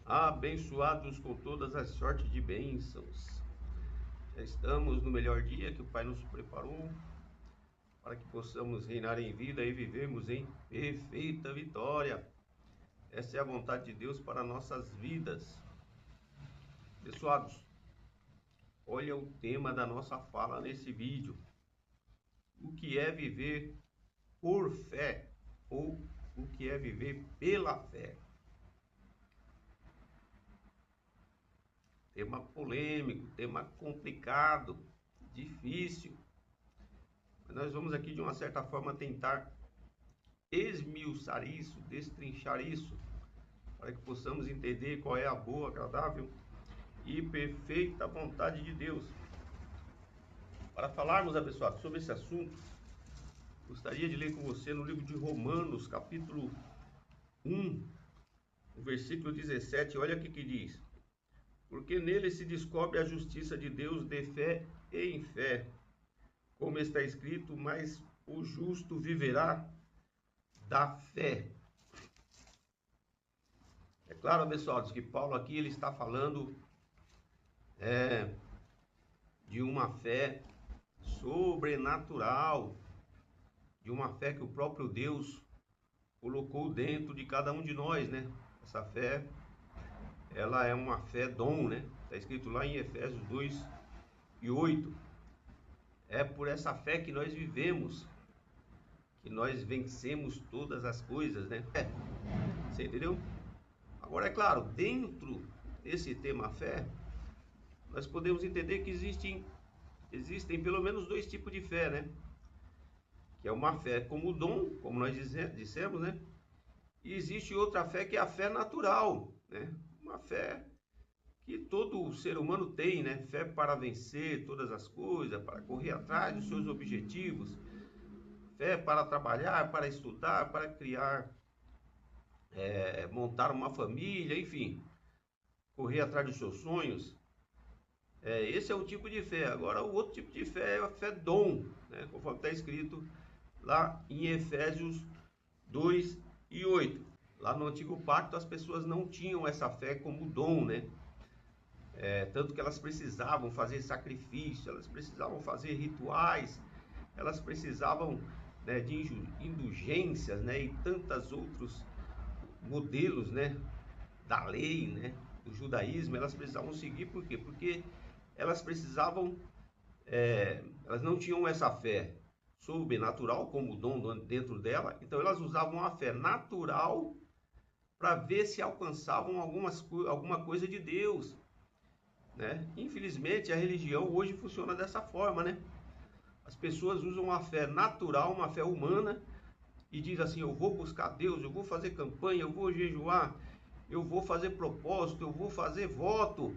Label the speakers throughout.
Speaker 1: Abençoados com todas as sortes de bênçãos. Já estamos no melhor dia que o Pai nos preparou para que possamos reinar em vida e vivemos em perfeita vitória. Essa é a vontade de Deus para nossas vidas. Abençoados, olha o tema da nossa fala nesse vídeo. O que é viver por fé ou o que é viver pela fé? Tema polêmico, tema complicado, difícil. Mas nós vamos aqui de uma certa forma tentar esmiuçar isso, destrinchar isso, para que possamos entender qual é a boa, agradável e perfeita vontade de Deus. Para falarmos, abençoados, sobre esse assunto, gostaria de ler com você no livro de Romanos, capítulo 1, o versículo 17, olha o que diz. Porque nele se descobre a justiça de Deus de fé em fé, como está escrito, mas o justo viverá da fé. É claro, abençoados, que Paulo aqui ele está falando de uma fé sobrenatural, de uma fé que o próprio Deus colocou dentro de cada um de nós, né? Essa fé, ela é uma fé dom, né? Está escrito lá em Efésios 2:8. É por essa fé que nós vivemos, que nós vencemos todas as coisas, né? Você entendeu? Agora, é claro, dentro desse tema fé, nós podemos entender que existem pelo menos dois tipos de fé, né? Que é uma fé como dom, como nós dissemos, né? E existe outra fé que é a fé natural, né? Uma fé que todo ser humano tem, né? Fé para vencer todas as coisas, para correr atrás dos seus objetivos, fé para trabalhar, para estudar, para criar, montar uma família, enfim, correr atrás dos seus sonhos. Esse é o tipo de fé. Agora, o outro tipo de fé é a fé dom, né? Conforme está escrito lá em Efésios 2:8. Lá no Antigo Pacto, as pessoas não tinham essa fé como dom, né? Tanto que elas precisavam fazer sacrifício, elas precisavam fazer rituais, elas precisavam, né, de indulgências, né, e tantos outros modelos, né, da lei, né, do judaísmo, elas precisavam seguir. Por quê? Porque elas precisavam, elas não tinham essa fé sobrenatural como dom dentro dela, então elas usavam a fé natural para ver se alcançavam alguma coisa de Deus, né? Infelizmente a religião hoje funciona dessa forma, né? As pessoas usam uma fé natural, uma fé humana, e diz assim: eu vou buscar Deus, eu vou fazer campanha, eu vou jejuar, eu vou fazer propósito, eu vou fazer voto.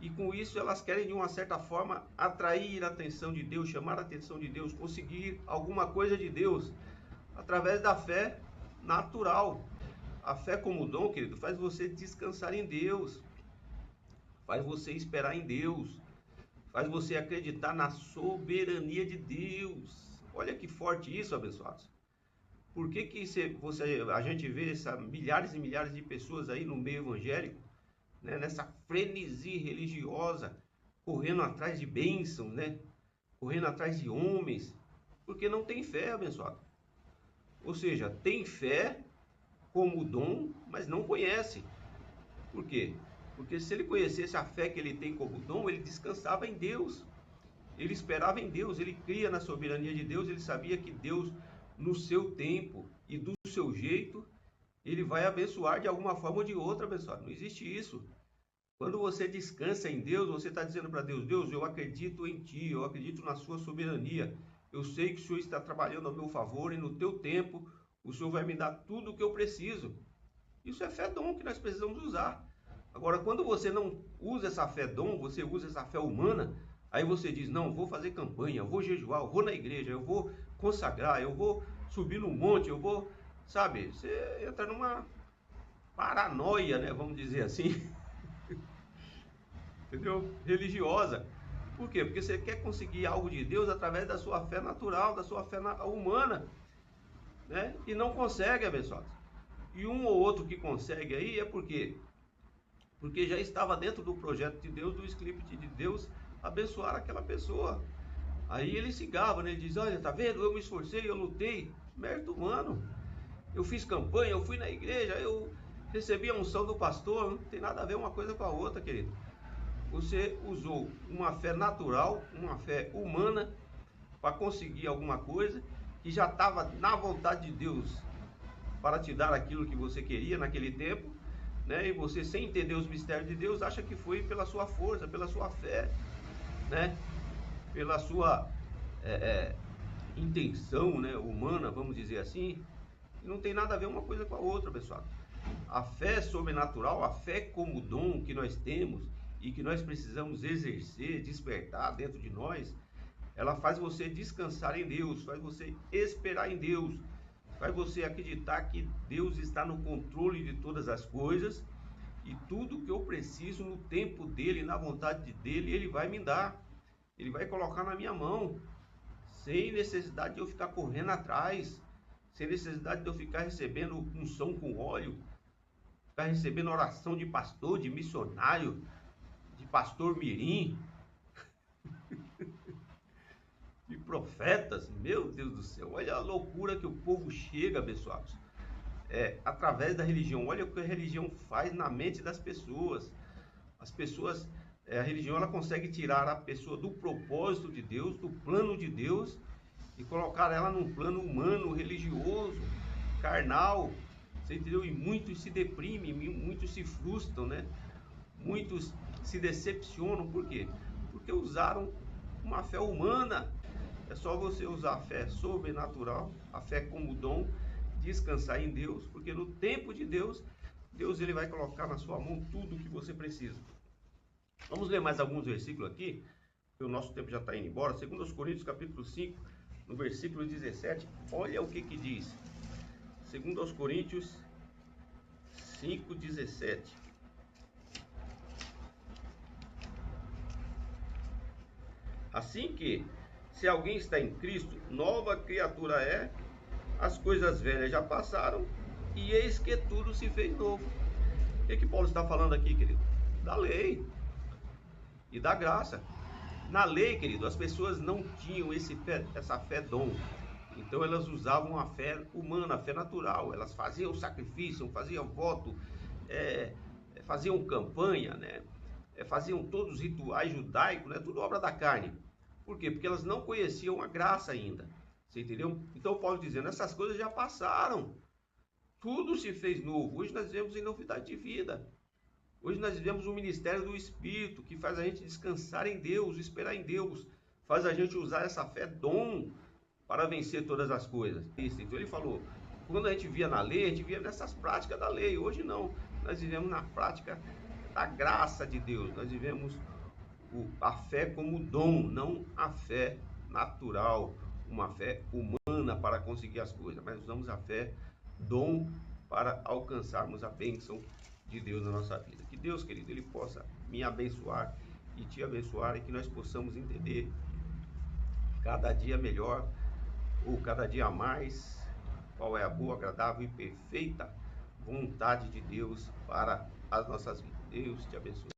Speaker 1: E com isso elas querem de uma certa forma atrair a atenção de Deus, chamar a atenção de Deus, conseguir alguma coisa de Deus através da fé natural. A fé como dom, querido, faz você descansar em Deus, faz você esperar em Deus, faz você acreditar na soberania de Deus. Olha que forte isso, abençoados. Por que a gente vê milhares e milhares de pessoas aí no meio evangélico, né, nessa frenesi religiosa, correndo atrás de bênçãos, né, correndo atrás de homens, porque não tem fé, abençoado. Ou seja, tem fé como dom, mas não conhece. Por quê? Porque se ele conhecesse a fé que ele tem como dom, ele descansava em Deus, ele esperava em Deus, ele cria na soberania de Deus, ele sabia que Deus, no seu tempo e do seu jeito, ele vai abençoar de alguma forma ou de outra, abençoado. Não existe isso. Quando você descansa em Deus, você está dizendo para Deus: Deus, eu acredito em Ti, eu acredito na Sua soberania, eu sei que o Senhor está trabalhando ao meu favor e no Teu tempo o Senhor vai me dar tudo o que eu preciso. Isso é fé dom que nós precisamos usar. Agora, quando você não usa essa fé dom, você usa essa fé humana, aí você diz: não, vou fazer campanha, eu vou jejuar, eu vou na igreja, eu vou consagrar, eu vou subir no monte, eu vou, sabe, você entra numa paranoia, né, vamos dizer assim, entendeu? Religiosa. Por quê? Porque você quer conseguir algo de Deus através da sua fé natural, da sua fé humana, né? E não consegue, abençoados. E um ou outro que consegue aí é porque porque já estava dentro do projeto de Deus, do script de Deus, abençoar aquela pessoa. Aí ele se gaba, né? Ele diz: olha, tá vendo? Eu me esforcei, eu lutei. Mérito humano. Eu fiz campanha, eu fui na igreja, eu recebi a unção do pastor. Não tem nada a ver uma coisa com a outra, querido. Você usou uma fé natural, uma fé humana, para conseguir alguma coisa que já estava na vontade de Deus para te dar aquilo que você queria naquele tempo, né? E você, sem entender os mistérios de Deus, acha que foi pela sua força, pela sua fé, né? Pela sua intenção, né? Humana, vamos dizer assim. E não tem nada a ver uma coisa com a outra, pessoal. A fé sobrenatural, a fé como dom que nós temos e que nós precisamos exercer, despertar dentro de nós, ela faz você descansar em Deus, faz você esperar em Deus, faz você acreditar que Deus está no controle de todas as coisas e tudo que eu preciso no tempo dele, na vontade dele, ele vai me dar, ele vai colocar na minha mão, sem necessidade de eu ficar correndo atrás, sem necessidade de eu ficar recebendo unção com óleo, ficar recebendo oração de pastor, de missionário, de pastor mirim, de profetas. Meu Deus do céu, olha a loucura que o povo chega, abençoados, através da religião. Olha o que a religião faz na mente das pessoas. As pessoas, a religião, ela consegue tirar a pessoa do propósito de Deus, do plano de Deus, e colocar ela num plano humano, religioso, carnal. Você entendeu? E muitos se deprimem, muitos se frustram, né? Muitos se decepcionam. Por quê? Porque usaram uma fé humana. É só você usar a fé sobrenatural, a fé como dom, descansar em Deus, porque no tempo de Deus, Deus ele vai colocar na sua mão tudo o que você precisa. Vamos ler mais alguns versículos aqui, porque o nosso tempo já está indo embora. 2 Coríntios capítulo 5, no versículo 17, olha o que diz. 2 Coríntios 5, 17. Assim que, se alguém está em Cristo, nova criatura é, as coisas velhas já passaram, e eis que tudo se fez novo. O que Paulo está falando aqui, querido? Da lei e da graça. Na lei, querido, as pessoas não tinham essa fé dom. Então elas usavam a fé humana, a fé natural. Elas faziam sacrifício, faziam voto, faziam campanha, né? Faziam todos os rituais judaicos, né? Tudo obra da carne. Por quê? Porque elas não conheciam a graça ainda. Você entendeu? Então Paulo dizendo, essas coisas já passaram. Tudo se fez novo. Hoje nós vivemos em novidade de vida. Hoje nós vivemos um ministério do Espírito que faz a gente descansar em Deus, esperar em Deus. Faz a gente usar essa fé dom para vencer todas as coisas. Então ele falou, quando a gente via na lei, a gente via nessas práticas da lei. Hoje não. Nós vivemos na prática da graça de Deus. Nós vivemos a fé como dom, não a fé natural, uma fé humana para conseguir as coisas, mas usamos a fé dom para alcançarmos a bênção de Deus na nossa vida. Que Deus, querido, ele possa me abençoar e te abençoar, e que nós possamos entender cada dia melhor, ou cada dia mais, qual é a boa, agradável e perfeita vontade de Deus para as nossas vidas. Deus te abençoe.